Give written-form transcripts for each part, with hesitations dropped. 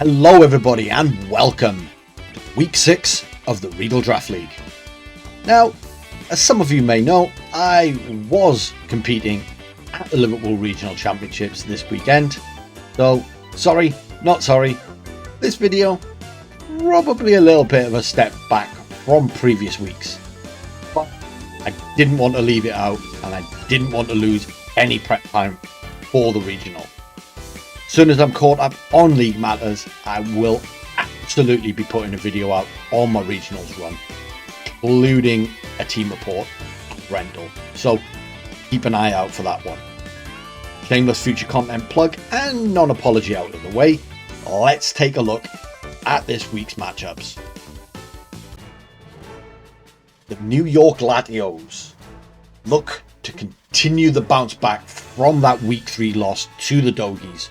Hello everybody and welcome to week 6 of the Regal Draft League. Now, as some of you may know, I was competing at the Liverpool Regional Championships this weekend. So, sorry, not sorry. This video, probably a little bit of a step back from previous weeks. But I didn't want to leave it out and I didn't want to lose any prep time for the regional. As soon as I'm caught up on league matters, I will absolutely be putting a video out on my regionals run, including a team report rental. So keep an eye out for that one. Shameless future content plug and non-apology out of the way. Let's take a look at this week's matchups. The New York Latios look to continue the bounce back from that week 3 loss to the Doggies,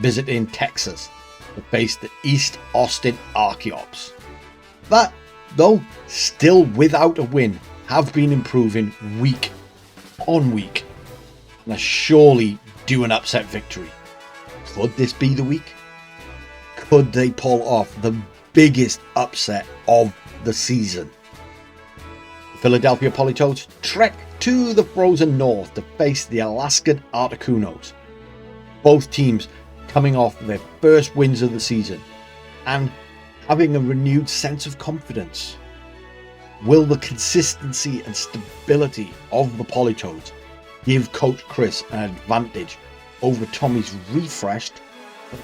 visiting Texas to face the East Austin Archeops. That, though still without a win, have been improving week on week and are surely due an upset victory. Could this be the week? Could they pull off the biggest upset of the season? The Philadelphia Politoeds trek to the frozen north to face the Alaskan Articunos. Both teams coming off their first wins of the season and having a renewed sense of confidence. Will the consistency and stability of the Politoeds give Coach Chris an advantage over Tommy's refreshed but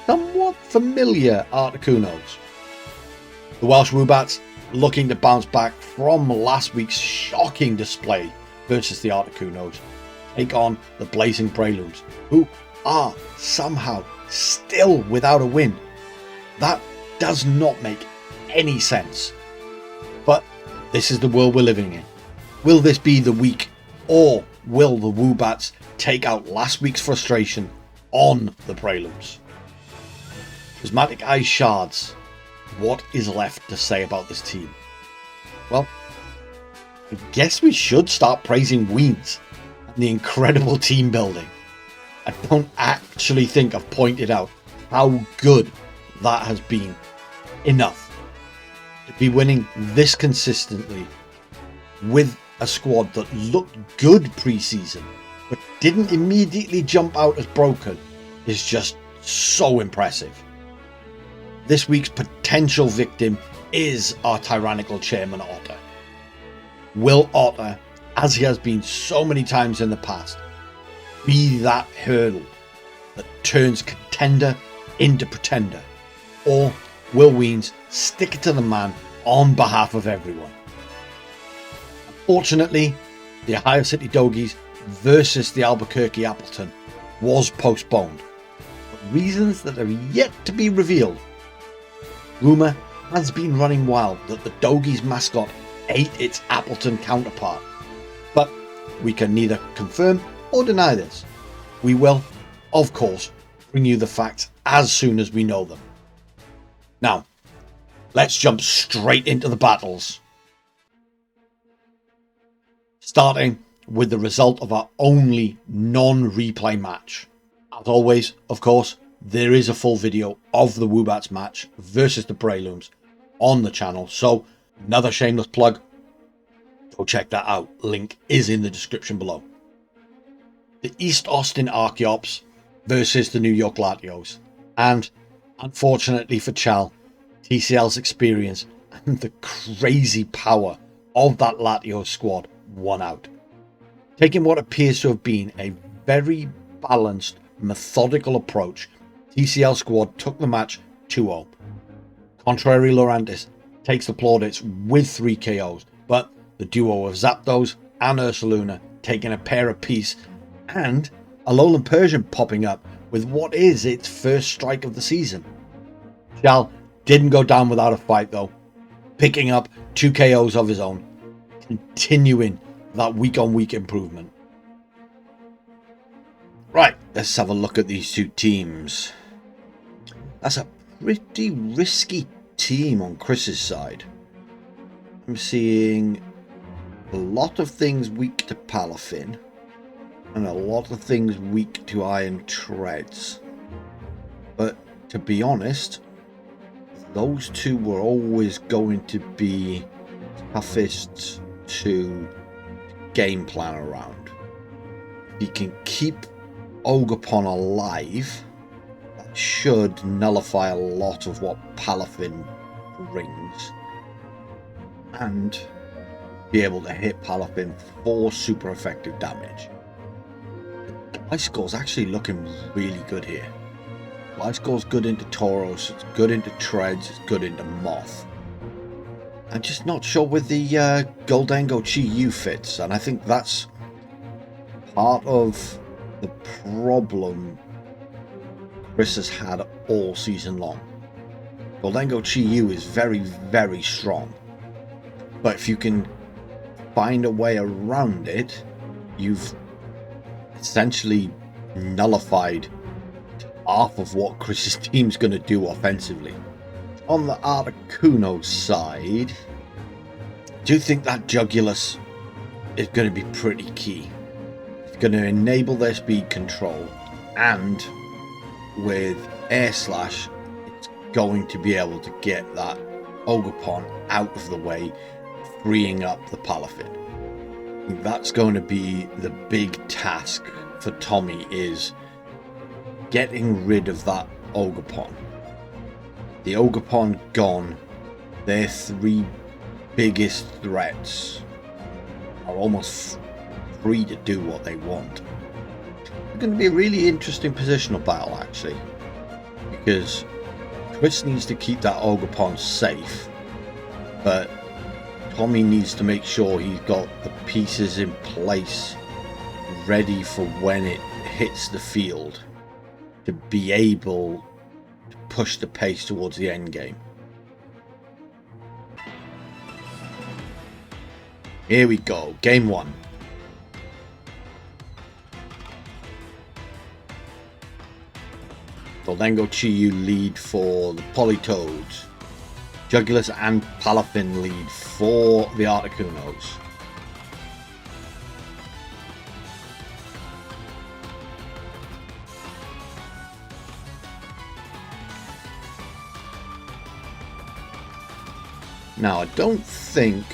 somewhat familiar Articunos? The Welsh Woobats looking to bounce back from last week's shocking display versus the Articunos take on the blazing Brelooms, who are somehow still without a win. That does not make any sense. But this is the world we're living in. Will this be the week, or will the Woobats take out last week's frustration on the Brelooms? Prismatic Shards, what is left to say about this team? Well, I guess we should start praising Weens and the incredible team building. I don't actually think I've pointed out how good that has been enough to be winning this consistently with a squad that looked good pre-season but didn't immediately jump out as broken is just so impressive. This week's potential victim is our tyrannical chairman Otter. Will Otter, as he has been so many times in the past, be that hurdle that turns contender into pretender? Or will Weens stick it to the man on behalf of everyone? Unfortunately, the Ohio City Doggies versus the Albuquerque Appleton was postponed for reasons that are yet to be revealed. Rumour has been running wild that the Doggies mascot ate its Appleton counterpart, but we can neither confirm or deny this. We will, of course, bring you the facts as soon as we know them. Now, let's jump straight into the battles. Starting with the result of our only non-replay match. As always, of course, there is a full video of the Woobats match versus the Brelooms on the channel, so another shameless plug, go check that out. Link is in the description below. The East Austin Archeops versus the New York Latios, and unfortunately for Chal, TCL's experience and the crazy power of that Latios squad won out. Taking what appears to have been a very balanced, methodical approach, TCL squad took the match 2-0. Contrary Laurantis takes the plaudits with 3 KOs, but the duo of Zapdos and Ursaluna taking a pair apiece, and a Alolan Persian popping up with what is its first strike of the season. Chal didn't go down without a fight though, picking up 2 KOs of his own, continuing that week on week improvement. Right, let's have a look at these two teams. That's a pretty risky team on Chris's side. I'm seeing a lot of things weak to Palafin and a lot of things weak to Iron Treads. But to be honest, those two were always going to be toughest to game plan around. You can keep Ogerpon alive. That should nullify a lot of what Palafin brings, and be able to hit Palafin for super effective damage. Gliscor's actually looking really good here. Gliscor's good into Tauros, it's good into Treads, it's good into Moth. I'm just not sure with the Gholdengo Chi-Yu fits, and I think that's part of the problem Chris has had all season long. Gholdengo Chi-Yu is very, very strong, but if you can find a way around it, you've essentially nullified half of what Chris's team's going to do offensively. On the Articunos side, I do think that Jugulus is going to be pretty key. It's going to enable their speed control, and with Air Slash, it's going to be able to get that Ogerpon out of the way, freeing up the Palafin. That's going to be the big task for Tommy, is getting rid of that Ogerpon. The Ogerpon gone, their three biggest threats are almost free to do what they want. It's going to be a really interesting positional battle, actually, because Chris needs to keep that Ogerpon safe, but Tommy needs to make sure he's got the pieces in place ready for when it hits the field to be able to push the pace towards the end game. Here we go, game one. Gholdengo Chi-Yu lead for the Politoeds. Jugulus and Palafin lead for the Articunos. Now, I don't think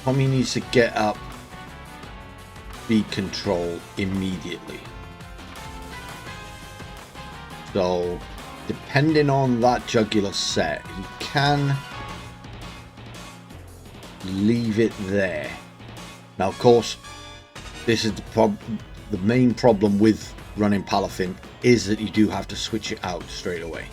Tommy needs to get up speed control immediately. So, depending on that Jugulus set, he can leave it there. Now, of course, this is the main problem with running Palafin, is that you do have to switch it out straight away.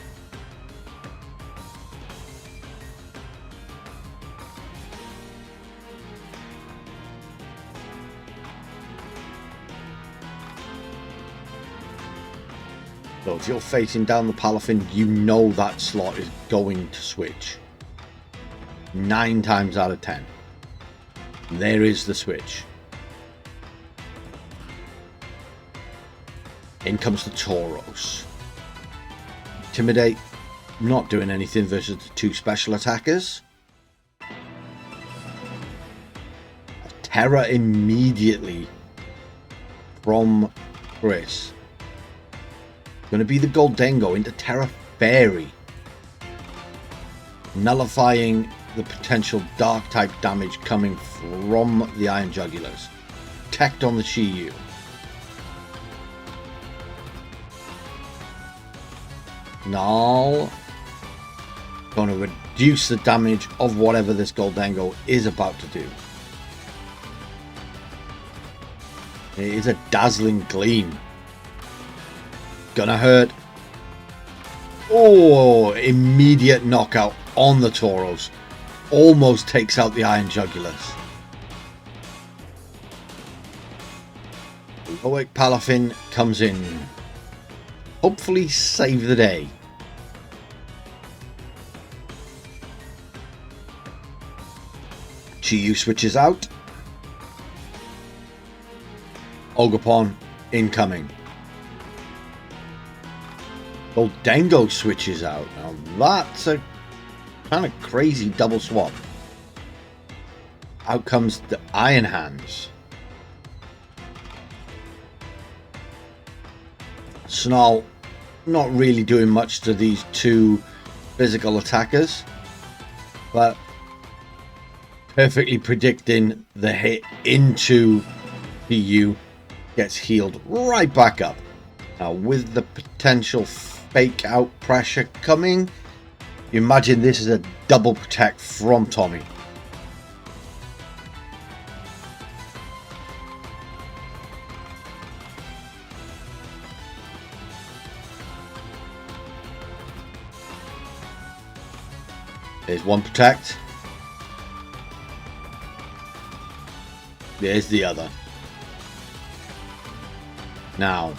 So if you're facing down the Palafin, you know that slot is going to switch. 9 times out of 10. There is the switch. In comes the Tauros. Intimidate, not doing anything versus the 2 special attackers. Terror immediately from Chris. Going to be the Gholdengo into Terra Fairy, nullifying the potential dark type damage coming from the Iron Jugulars. Protect on the Chi-Yu. Now, going to reduce the damage of whatever this Gholdengo is about to do. It is a dazzling gleam. Gonna hurt. Oh, immediate knockout on the Tauros. Almost takes out the Iron Jugulars. Heroic Palafin comes in. Hopefully save the day. Chi-Yu switches out. Ogerpon incoming. Gholdengo switches out. Now that's a kind of crazy double swap. Out comes the Iron Hands. Snarl not really doing much to these two physical attackers, but perfectly predicting the hit into PU, gets healed right back up. Now with the potential fake out pressure coming, you imagine this is a double protect from Tommy. There's one protect. There's the other. Now,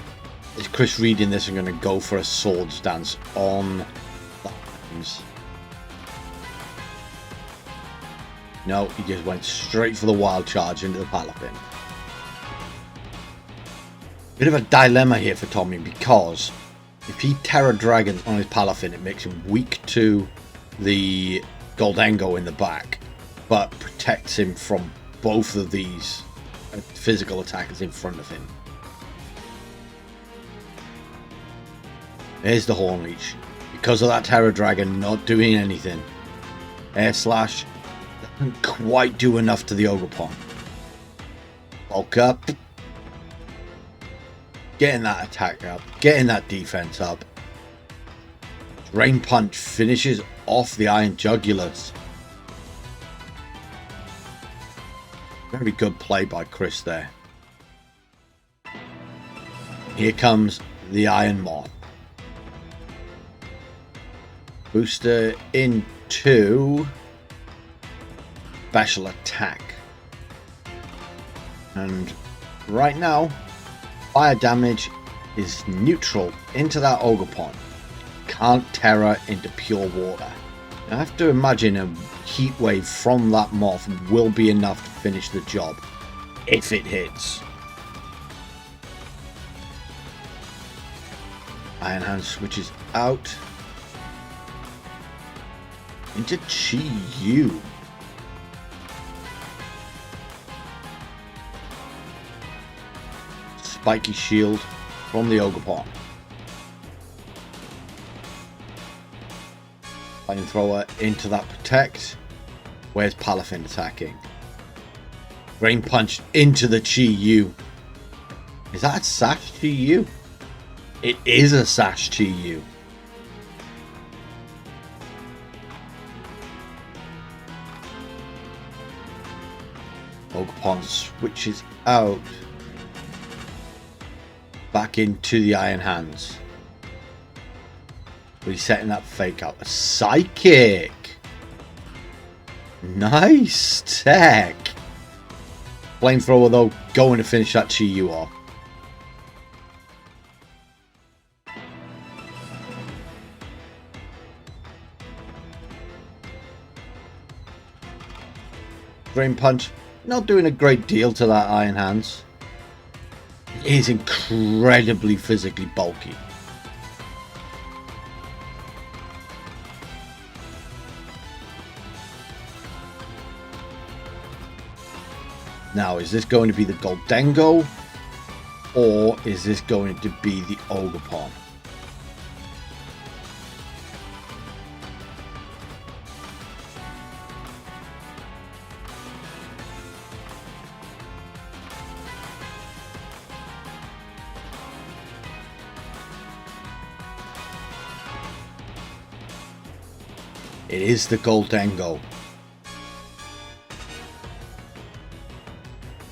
is Chris reading this and going to go for a swords dance on the hands? No, he just went straight for the wild charge into the Palafin. Bit of a dilemma here for Tommy, because if he Terror Dragons on his Palafin, it makes him weak to the Goldango in the back, but protects him from both of these physical attackers in front of him. There's the Horn Leech. Because of that Terror Dragon not doing anything, Air Slash doesn't quite do enough to the Ogerpon. Bulk up, getting that attack up, getting that defense up. Drain Punch finishes off the Iron Jugulars. Very good play by Chris there. Here comes the Iron Moth. Booster into special attack. And right now, fire damage is neutral into that Ogerpon. Can't Terror into pure water. I have to imagine a heat wave from that moth will be enough to finish the job if it hits. Iron Hand switches out into Chi-Yu. Spiky shield from the Ogerpon. Flamethrower into that protect. Where's Palafin attacking? Rain Punch into the Chi-Yu. Is that a Sash Chi-Yu? It is a Sash Chi-Yu. Ogerpon switches out. Back into the Iron Hands. But he's setting that fake out. A Psychic! Nice tech! Flamethrower though, going to finish that Chi-Yu off. Drain Punch, not doing a great deal to that Iron Hands. It is incredibly physically bulky. Now, is this going to be the Goldango, or is this going to be the Ogerpon? It is the Goldango.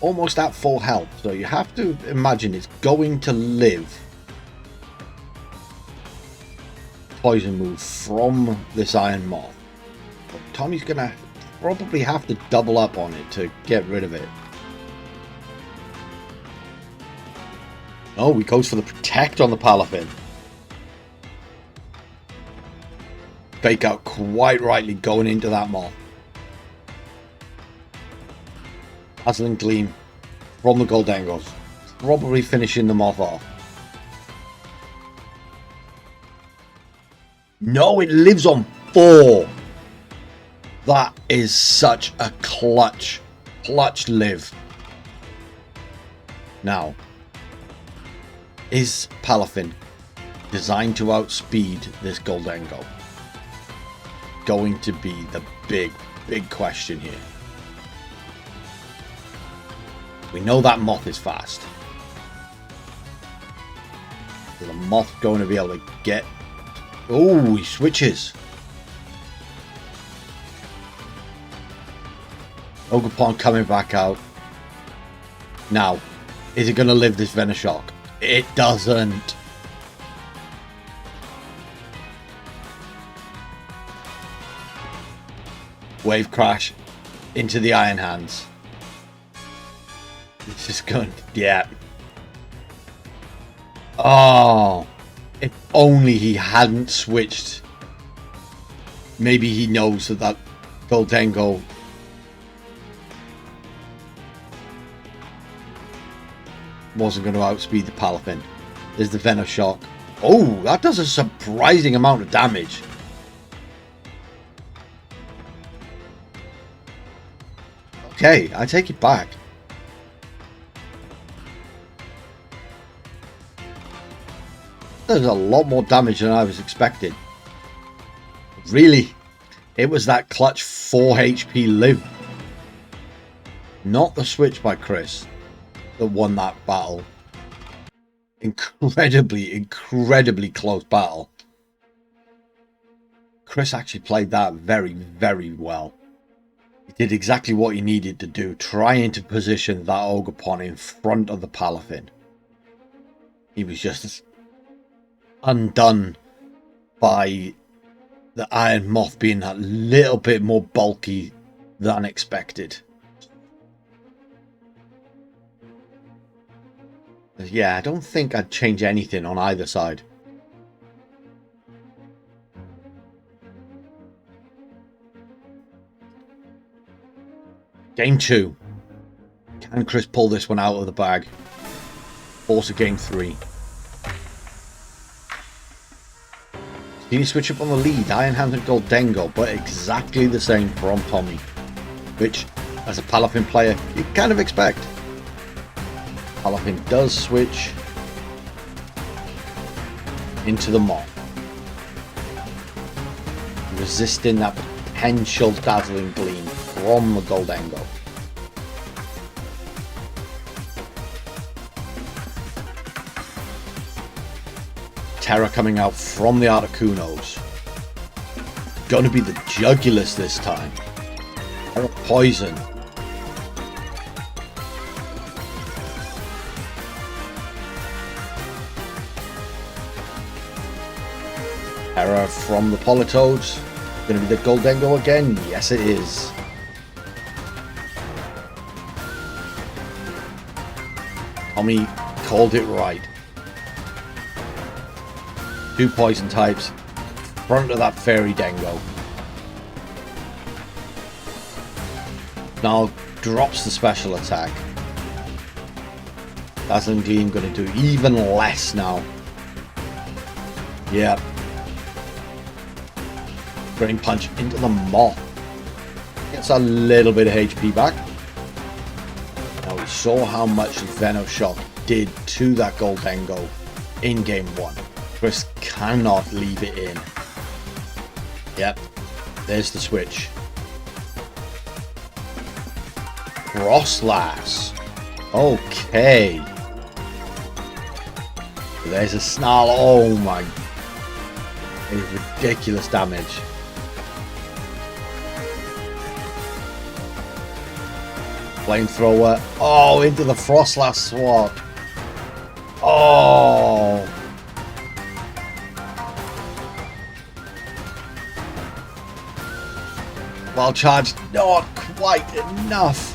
Almost at full health, so you have to imagine it's going to live. Poison move from this Iron Moth. But Tommy's gonna probably have to double up on it to get rid of it. Oh, he goes for the protect on the Palafin. Fake out quite rightly going into that moth. Dazzling Gleam from the Goldangos. Probably finishing the moth off. No, it lives on 4. That is such a clutch live. Now, is Palafin designed to outspeed this Goldengo? Going to be the big question here. We know that Moth is fast. Is the Moth going to be able to get... Oh, he switches. Ogerpon coming back out. Now, is it going to live this Venoshock? It doesn't. Wave crash into the Iron Hands. It's just going, yeah. Oh, if only he hadn't switched. Maybe he knows that that Goldengo wasn't going to outspeed the Palafin. There's the Venoshock. Oh, that does a surprising amount of damage. Okay, I take it back. There's a lot more damage than I was expecting. Really, it was that clutch 4 HP live, not the switch by Chris, that won that battle. Incredibly close battle. Chris actually played that very well. He did exactly what he needed to do, trying to position that Ogerpon in front of the Palafin. He was just undone by the Iron Moth being that little bit more bulky than expected. Yeah, I don't think I'd change anything on either side. Game 2. Can Chris pull this one out of the bag? Force a game 3. Can you switch up on the lead? Iron Hands and Goldengo, but exactly the same from Tommy. Which, as a Palafin player, you kind of expect. Palafin does switch into the Moth, resisting that potential dazzling gleam from the Goldengo. Terror coming out from the Articunos. Gonna be the Jugulus this time. Terror Poison. Terror from the Politoeds. Gonna be the Goldengo again? Yes, it is. Tommy called it right. 2 poison types. Front of that Fairy Dengo. Now drops the special attack. Dazzling Gleam gonna do even less now. Yep. Brain Punch into the Moth. Gets a little bit of HP back. Now we saw how much Venoshock did to that Goldengo in game 1. Chris cannot leave it in. Yep. There's the switch. Frostlass. Okay. There's a Snarl. Oh my. It's ridiculous damage. Flamethrower. Oh, into the Frostlass swap. Oh. Well charged. Not quite enough.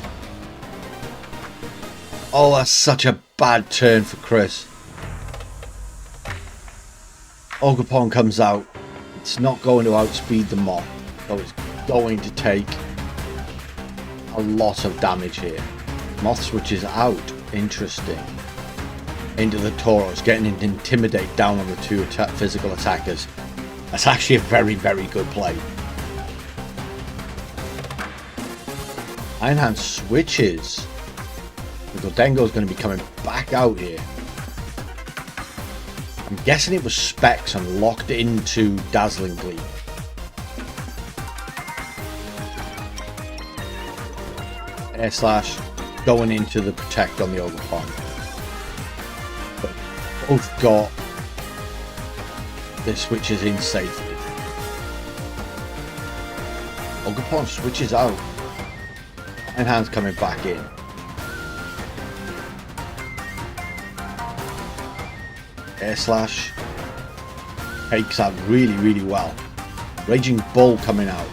Oh, that's such a bad turn for Chris. Ogerpon comes out. It's not going to outspeed the Moth, so it's going to take a lot of damage here. Moth switches out. Interesting. Into the Tauros, getting him to intimidate down on the 2 physical attackers. That's actually a very good play. Iron Hand switches. The Goldengo is going to be coming back out here. I'm guessing it was specs and locked into Dazzling Gleam. Air Slash going into the Protect on the Ogerpon. But both got their switches in safely. Ogerpon switches out. And Hand's coming back in. Air Slash takes that really well. Raging Bull coming out.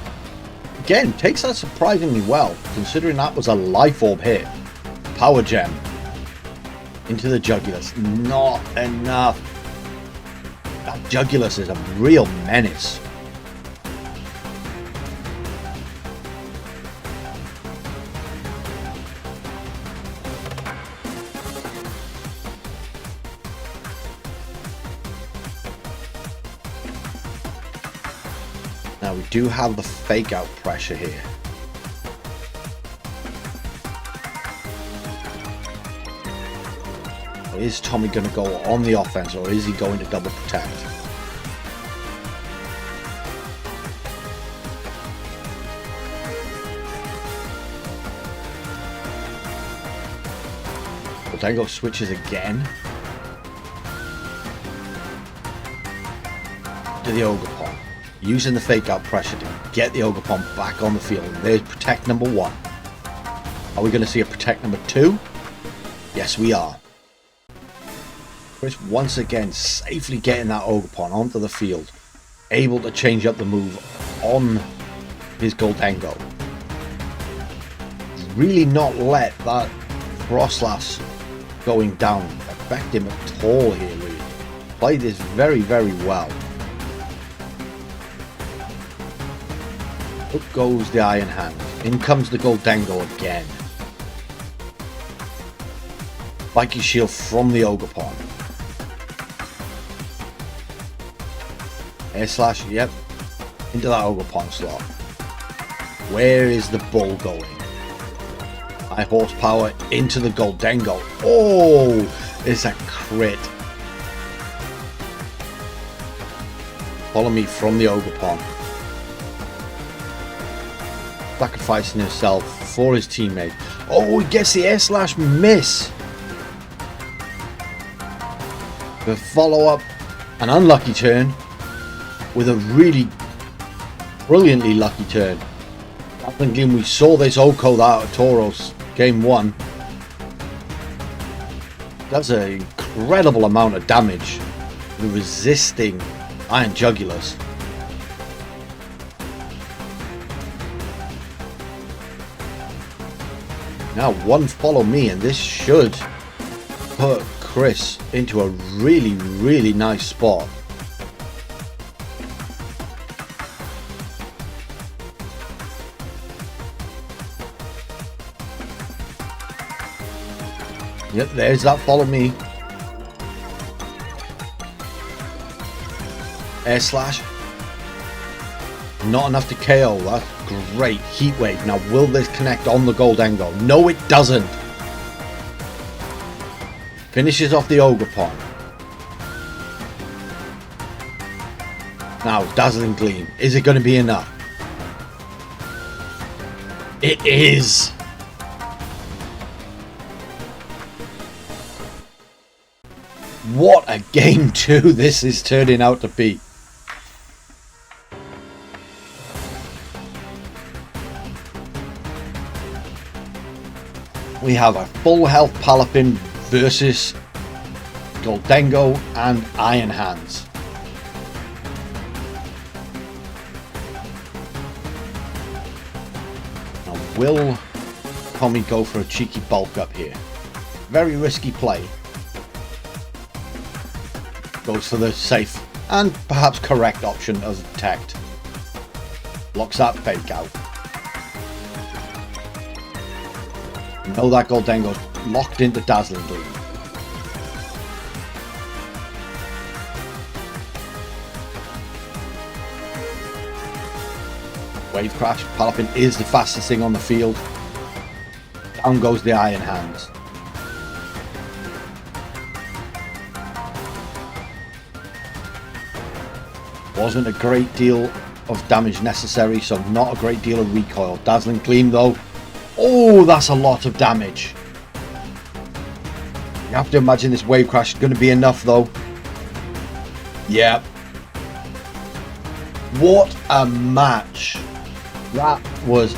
Again, takes that surprisingly well, considering that was a Life Orb hit. Power Gem. Into the Jugulus. Not enough. That Jugulus is a real menace. Now we do have the fake out pressure here. Is Tommy going to go on the offense or is he going to double protect? Goldingo switches again to the Ogerpon, using the fake out pressure to get the Ogerpon back on the field. There's protect number 1. Are we going to see a protect number 2? Yes, we are. Chris once again safely getting that Ogerpon onto the field, able to change up the move on his Goldingo. Really not let that Frostlass going down affect him at all here, really. Played this very well. Up goes the Iron Hand. In comes the Goldingo again. Spiky Shield from the Ogerpon. Air Slash, yep, into that Ogerpon slot. Where is the Bull going? High horsepower into the Goldingo. Oh, it's a crit. Follow me from the Ogerpon. Sacrificing himself for his teammate. Oh, he gets the Air Slash miss. The follow-up, an unlucky turn with a really brilliantly lucky turn. I think we saw this Oko out of Tauros game 1. That's an incredible amount of damage. The resisting Iron Jugulus. Now one follow me and this should put Chris into a really nice spot. Yep, there's that follow me. Air Slash. Not enough to KO. That's great. Heat Wave. Now will this connect on the Goldingo? No, it doesn't. Finishes off the Ogerpon. Now Dazzling Gleam. Is it going to be enough? It is. What a game 2 this is turning out to be. We have a full health Palafin versus Goldingo and Iron Hands. Now will Tommy go for a cheeky bulk up here? Very risky play. Goes for the safe and perhaps correct option of protect. Blocks that fake out. Know that Goldingo's locked into Dazzling Gleam. Wave Crash. Palafin is the fastest thing on the field. Down goes the Iron Hands. Wasn't a great deal of damage necessary, so not a great deal of recoil. Dazzling Gleam though. Oh, that's a lot of damage. You have to imagine this wave crash is going to be enough though. Yeah. What a match. That was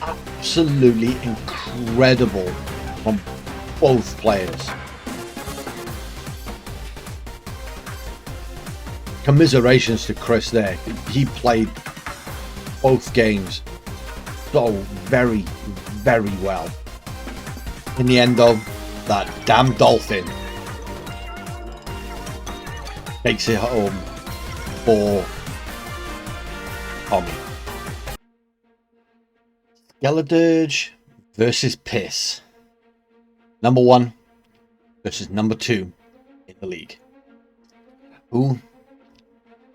absolutely incredible from both players. Commiserations to Chris there. He played both games so very, very well. In the end though, that damn dolphin takes it home for Tommy. Skeledirge versus Piss. Number 1 versus number 2 in the league. Who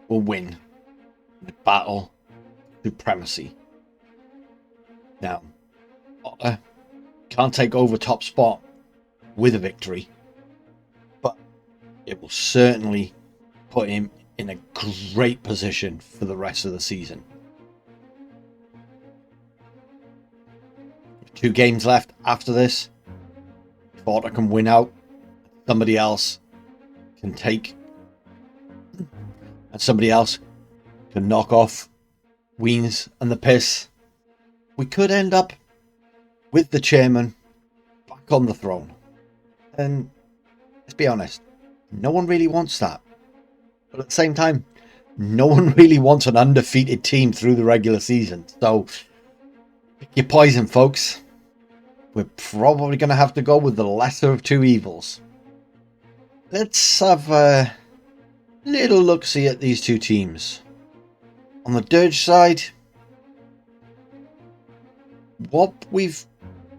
will win the battle supremacy? Now, Otter can't take over top spot with a victory, but it will certainly put him in a great position for the rest of the season. 2 games left after this. If Otter can win out, somebody else can take, and somebody else can knock off Weens and the Piss, we could end up with the chairman back on the throne. And let's be honest, no one really wants that. But at the same time, no one really wants an undefeated team through the regular season. So pick your poison, folks. We're probably going to have to go with the lesser of 2 evils. Let's have a little look-see at these 2 teams. On the Dirge side, what we've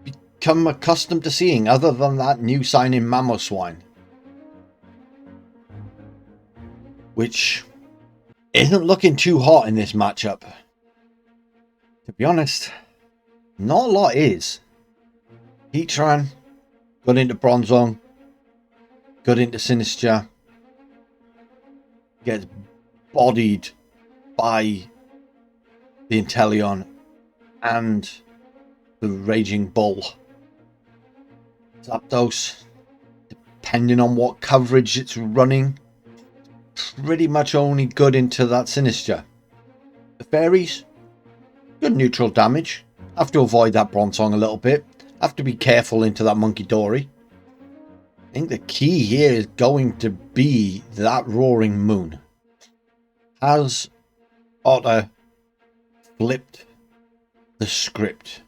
become accustomed to seeing, other than that new signing Mamoswine, which isn't looking too hot in this matchup. To be honest, not a lot is. Heatran got into Bronzong, got into Sinister, gets bodied by the Inteleon and the Raging Bull. Zapdos, depending on what coverage it's running, pretty much only good into that Sinister. The Fairies, good neutral damage. Have to avoid that Bronzong a little bit. Have to be careful into that Monkey Dory. I think the key here is going to be that Roaring Moon. Has Otter flipped the script?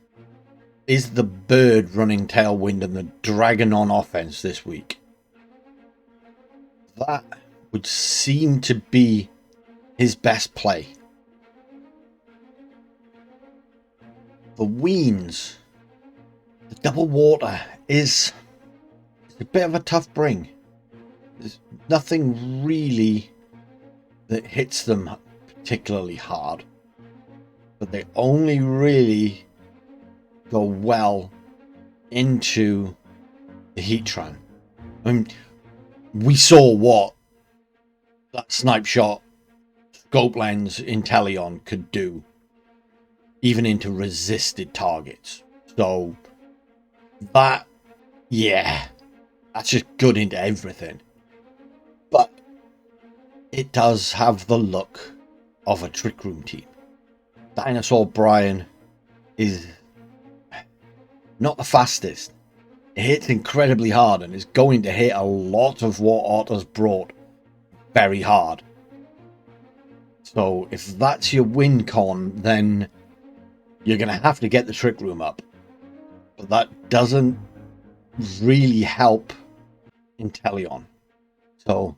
Is the bird running Tailwind and the dragon on offense this week? That would seem to be his best play. For Weens, the double water is a bit of a tough bring. There's nothing really that hits them particularly hard, but they only really go well into the Heatran. I mean, we saw what that snipe shot scope lens Inteleon could do, even into resisted targets. So that, yeah, that's just good into everything. But it does have the look of a Trick Room team. Dinosaur Brian is not the fastest. It hits incredibly hard and is going to hit a lot of what Otter's brought very hard. So if that's your win con, then you're going to have to get the Trick Room up. But that doesn't really help Inteleon. So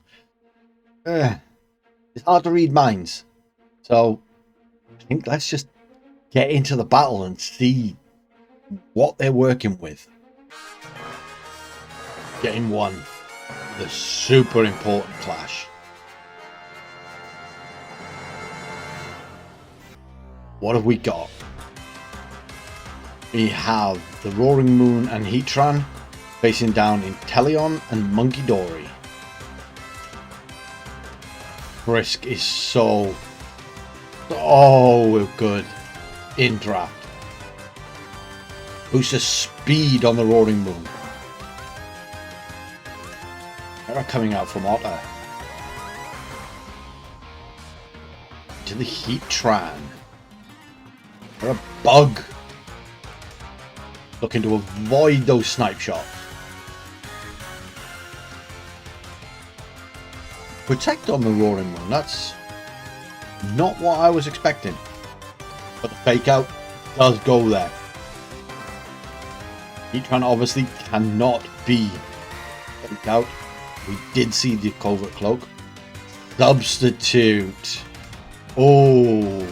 it's hard to read minds. So I think let's just get into the battle and see what they're working with. Game 1, the super important clash. What have we got? We have the Roaring Moon and Heatran facing down Inteleon and Monkey Dory. Frisk is so good in draft. Boosts the speed on the Roaring Moon. They're coming out from Otter. To the Heatran. They're a bug. Looking to avoid those snipe shots. Protect on the Roaring Moon. That's not what I was expecting. But the fake out does go there. Heatran obviously cannot be fake out. We did see the Covert Cloak. Substitute. Oh.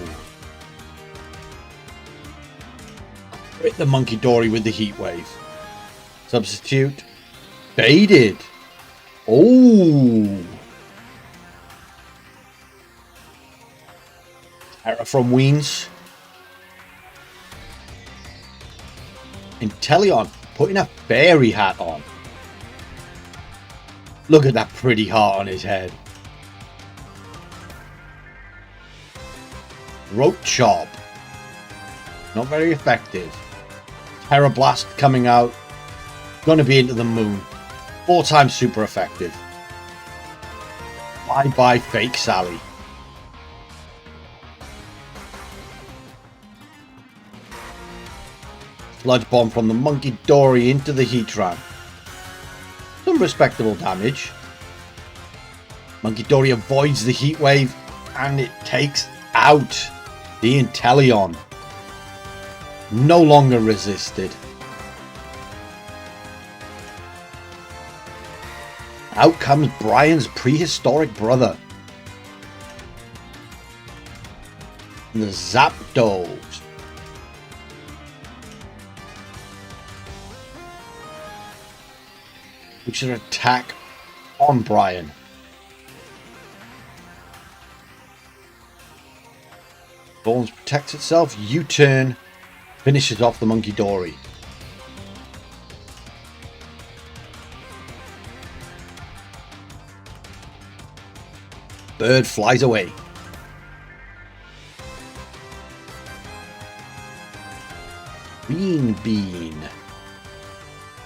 Hit the Monkey Dory with the Heat Wave. Substitute. Baited. Oh. Terra from Weens. Inteleon putting a fairy hat on. Look at that pretty heart on his head. Rope Chop. Not very effective. Terra Blast coming out. Gonna be into the moon. 4 times super effective. Bye bye Fake Sally. Sludge Bomb from the Monkey Dory into the Heatran. Some respectable damage. Monkey Dory avoids the Heat Wave and it takes out the Inteleon. No longer resisted. Out comes Brian's prehistoric brother. The Zapdos. We should attack on Brian. Bones protects itself. U-turn. Finishes off the Monkey Dory. Bird flies away. Bean.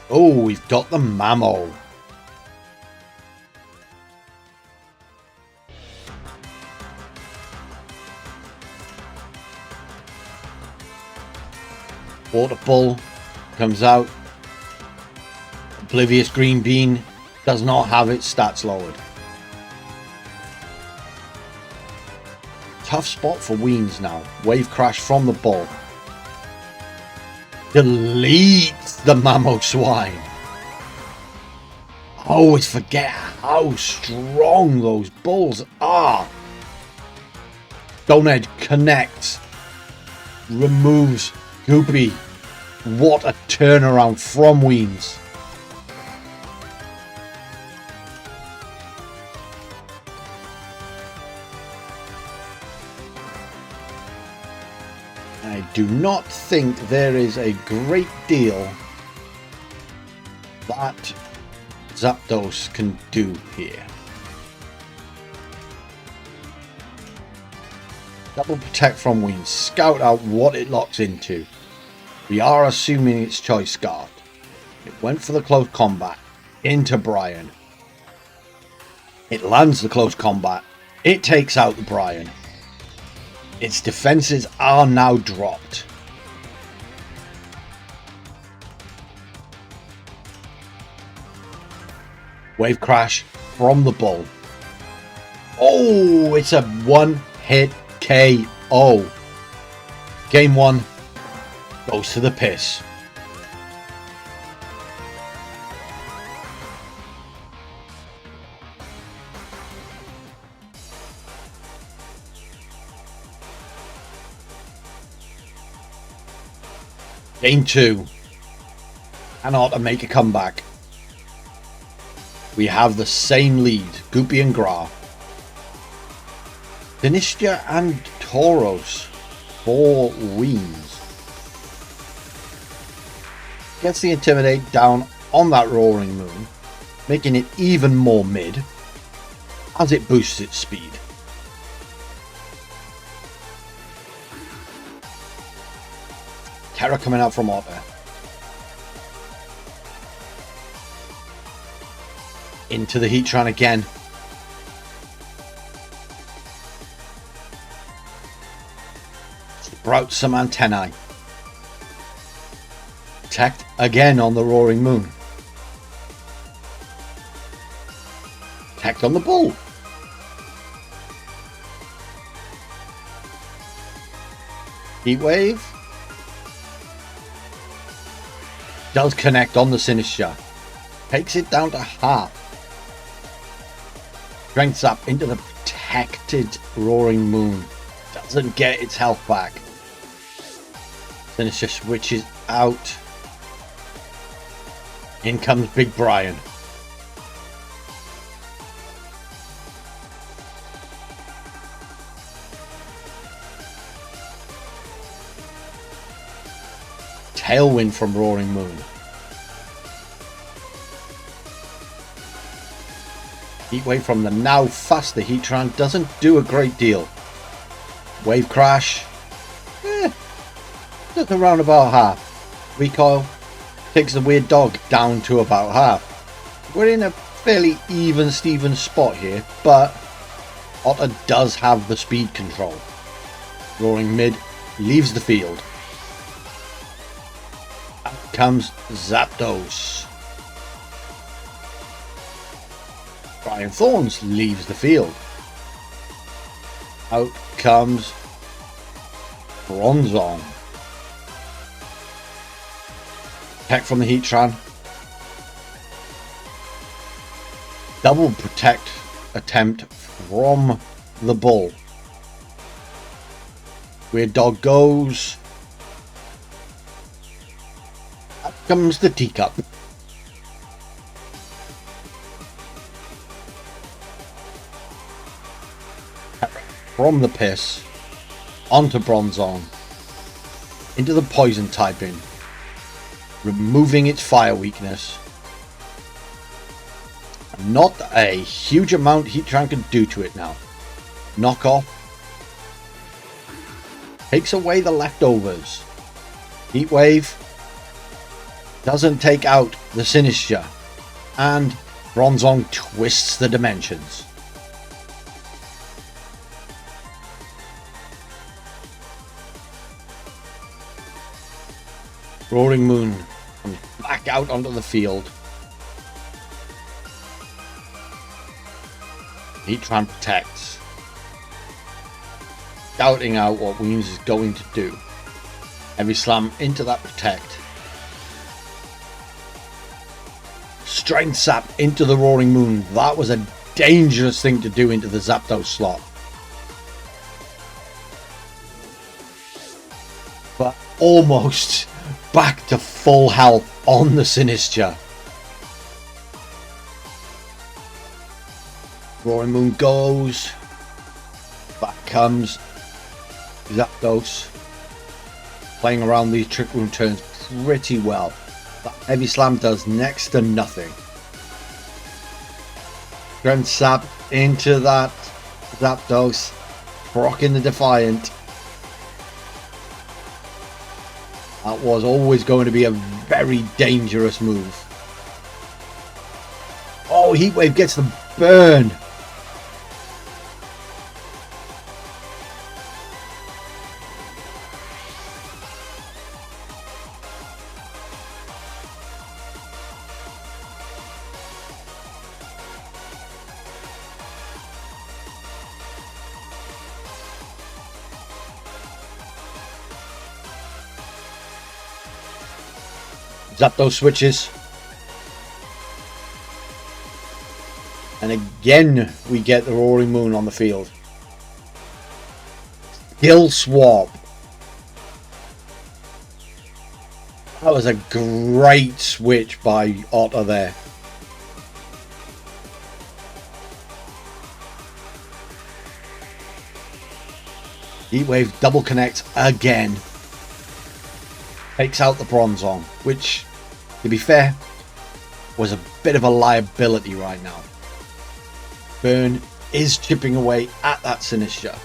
Oh, we've got the Mammo. Water Bull comes out. Oblivious Green Bean does not have its stats lowered. Tough spot for Weens now. Wave Crash from the Bull. Deletes the Mamoswine. I always forget how strong those bulls are. Stonehead connects. Removes Goopy. What a turnaround from Weens. I do not think there is a great deal that Zapdos can do here. Double Protect from Weens. Scout out what it locks into. We are assuming it's Choice Scarf. It went for the close combat into Brian. It lands the close combat. It takes out the Brian. Its defenses are now dropped. Wave Crash from the Bull. Oh, it's a one-hit KO. Game 1 goes to the piss. Game 2. Cannot make a comeback. We have the same lead. Goopy and Gra. Dinistia and Tauros for Weens. Gets the Intimidate down on that Roaring Moon, making it even more mid as it boosts its speed. Terror coming out from Otter. Into the Heatran again. Sprout some antennae. Protect again on the Roaring Moon. Protect on the Bull. Heat Wave. Does connect on the Sinistcha. Takes it down to half. Strengths up into the protected Roaring Moon. Doesn't get its health back. Sinistcha switches out. In comes Big Brian. Tailwind from Roaring Moon. Heatwave from the now faster Heatran doesn't do a great deal. Wave Crash. Just around about half. Recoil takes the weird dog down to about half. We're in a fairly even Steven spot here, but Otter does have the speed control. Roaring Mid leaves the field. Out comes Zapdos. Brian Thorns leaves the field. Out comes Bronzong. Protect from the Heatran. Double protect attempt from the Bull. Weird Dog goes. Out comes the Teacup. From the Piss onto Bronzong into the Poison typing, removing its fire weakness. Not a huge amount Heatran can do to it now. Knock off. Takes away the leftovers. Heat Wave doesn't take out the Sinistcha, and Bronzong twists the dimensions. Roaring Moon comes back out onto the field. Heatran protects. Scouting out what Weems is going to do. Heavy Slam into that protect. Strength Sap into the Roaring Moon. That was a dangerous thing to do into the Zapdos slot. But almost back to full health on the Sinistcha. Roaring Moon goes. Back comes Zapdos. Playing around these Trick Room turns pretty well. That Heavy Slam does next to nothing. Strength Sap into that Zapdos. Rocking the Defiant. That was always going to be a very dangerous move. Oh, Heatwave gets the burn. Zapdos switches. And again we get the Roaring Moon on the field. Skill swap. That was a great switch by Otter there. Heatwave double connects again. Takes out the Bronzong, which, to be fair, was a bit of a liability right now. Burn is chipping away at that Sinistcha.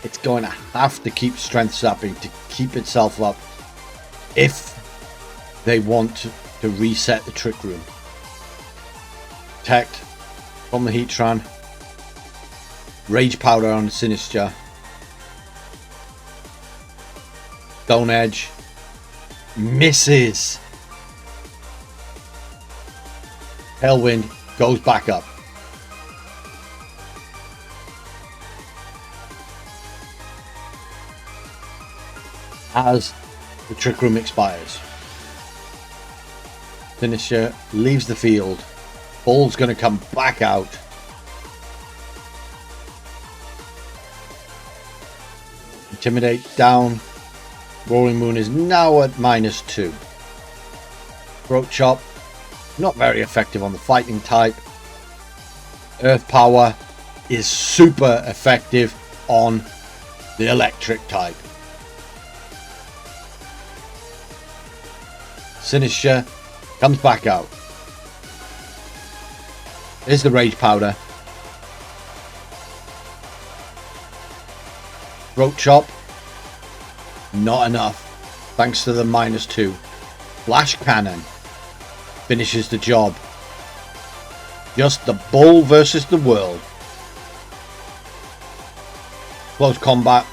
It's going to have to keep strength sapping to keep itself up if they want to reset the Trick Room. Protect from the Heatran. Rage Powder on Sinister. Stone Edge. Misses. Tailwind goes back up. As the Trick Room expires. Finisher leaves the field. Ball's going to come back out. Intimidate down. Roaring Moon is now at -2. Throat Chop, not very effective on the fighting type. Earth Power is super effective on the electric type. Sinister comes back out. Here's the Rage Powder. Throat Chop, not enough, thanks to the -2. Flash Cannon finishes the job. Just the bull versus the world. Close combat.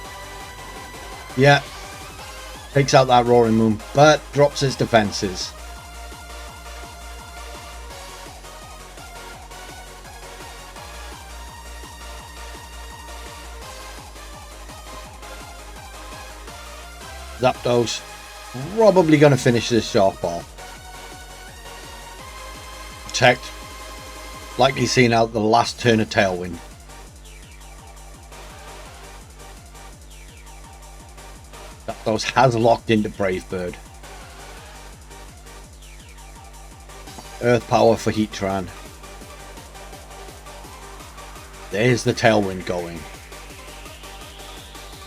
Yeah. Takes out that Roaring Moon, but drops its defenses. Zapdos probably going to finish this off. Protect. Likely seeing out the last turn of Tailwind. Zapdos has locked into Brave Bird. Earth Power for Heatran. There's the Tailwind going.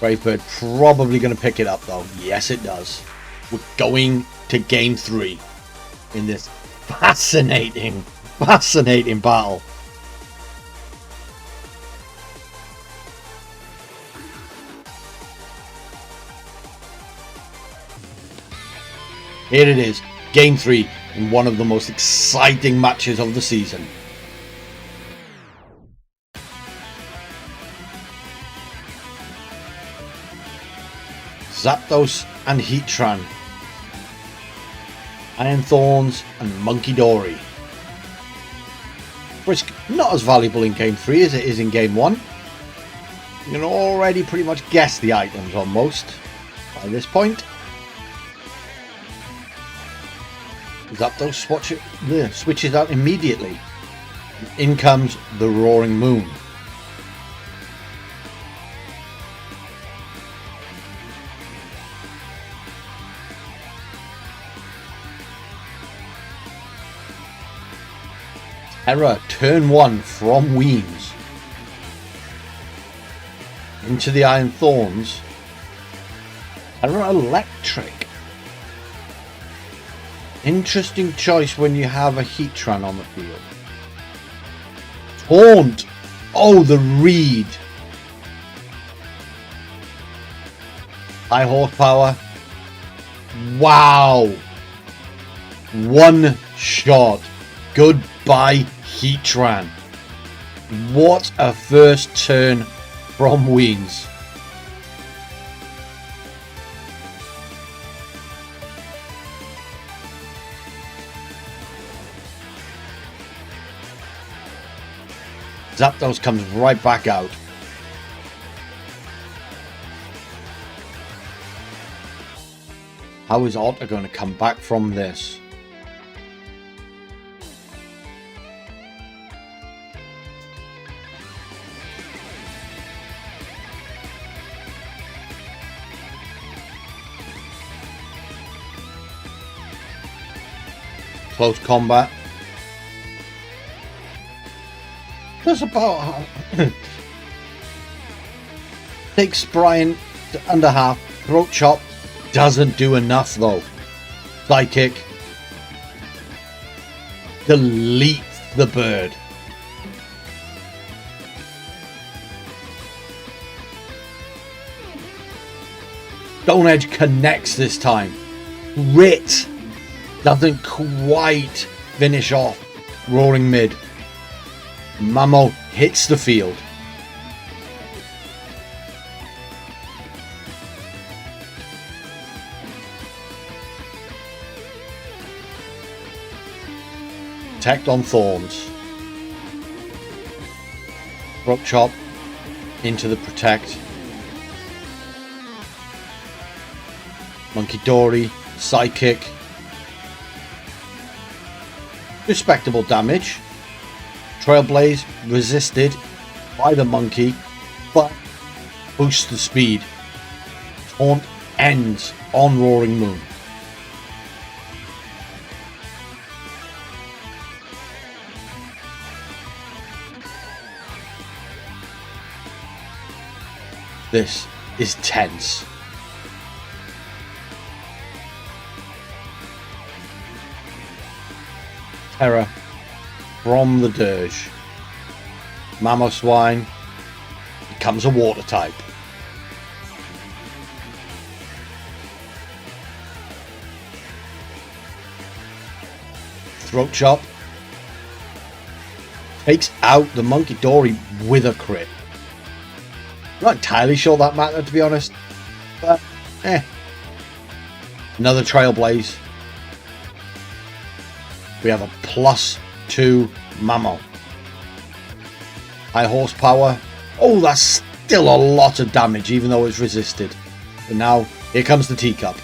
Brave Bird probably going to pick it up though. Yes, it does. We're going to game 3 in this fascinating battle. Here it is, game 3 in one of the most exciting matches of the season. Zapdos and Heatran. Iron Thorns and Monkey Dory. Brisk, not as valuable in game 3 as it is in game 1. You can already pretty much guess the items almost by this point. Zapdos switches out immediately. In comes the Roaring Moon. Terra turn 1 from Weems. Into the Iron Thorns. Terra Electric. Interesting choice when you have a Heatran on the field. Taunt. Oh, the read. High horsepower. Wow. One shot. Goodbye, Heatran. What a first turn from Weens. Zapdos comes right back out. How is Otter going to come back from this? Close combat. That's about takes Brian to under half. Throat Chop doesn't do enough though. Sidekick deletes the bird. Stone Edge connects this time. Crit doesn't quite finish off Roaring Mid. Mamo hits the field. Protect on Thorns. Throat Chop into the Protect. Monkey Dory, Psychic. Respectable damage. Trailblaze resisted by the monkey, but boosts the speed. Taunt ends on Roaring Moon. This is tense. Terror from the Dirge. Mamoswine becomes a water type. Throat Chop takes out the Monkey Dory with a crit. I'm not entirely sure that mattered, to be honest, but Another Trailblaze. We have a +2 Mamo. High horsepower. Oh, that's still a lot of damage, even though it's resisted. But now, here comes the Teacup.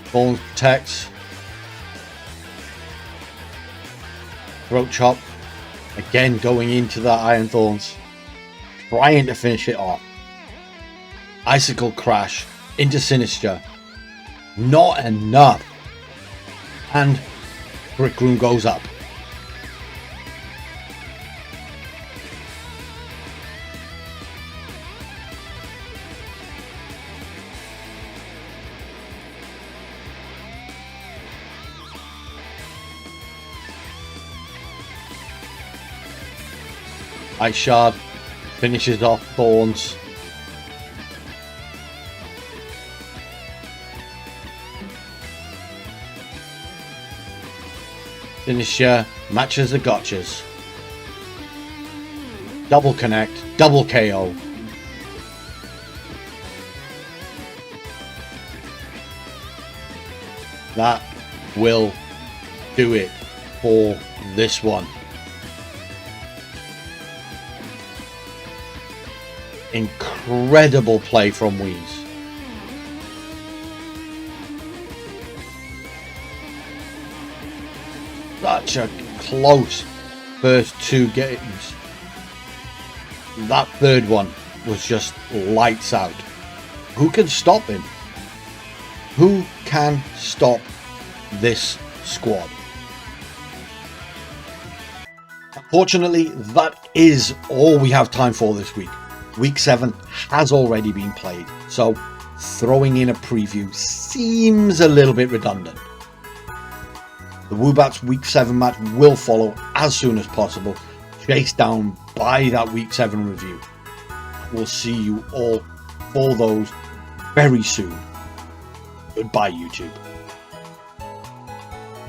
Thorns protects. Throat Chop. Again going into that Iron Thorns. Trying to finish it off. Icicle Crash into Sinister. Not enough. And Brick Room goes up. Ice Shard finishes off Thorns. Finisher matches the gotchas. Double connect, double KO. That will do it for this one. Incredible play from Wheeze. Such a close first two games. That third one was just lights out. Who can stop him? Who can stop this squad? Unfortunately, that is all we have time for this week. Week 7 has already been played, so throwing in a preview seems a little bit redundant. The Woobats Week 7 match will follow as soon as possible, chased down by that Week 7 review. We'll see you all for those very soon. Goodbye, YouTube.